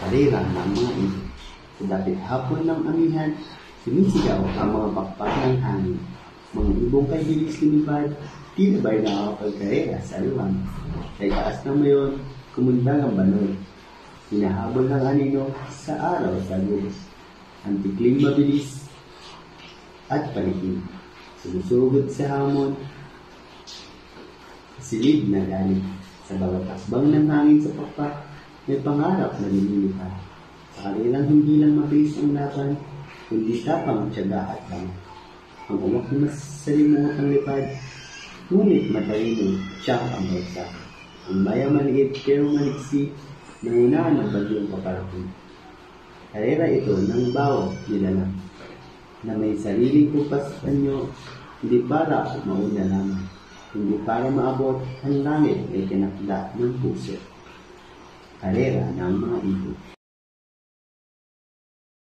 karera ng mga ibon. Sa dapit hapon ng amihan, sumisigaw ang mga pakpak ng hangin. Mga ibong kay bilis lumipad, tila ba'y nakakapagkarera sa luwan. Kay taas ng mayon, kumundang ang banol. Hinahabol ng anino sa araw sa lubos. Ang tikling mabilis at palikin. Sumusugod sa hamon, silid na galing. Sa bawat asbang ng hangin sa pakpak, may pangarap na nililipad. Sa kanilang hindi lang mabilis ang laban, kundi tapang tiyaga at lang. Ang umak na salimuot ang lipad, ngunit matalino siya ang bagsak. Ang bayang maliit pero maliksi, nangunaan ng bagyong paparating. Karera ito ng bawat nilalang, na may sariling kupas anyo, hindi para mauna lamang, hindi para maabot ang langit ay kinakda ng puso. Karera ng mga ibon.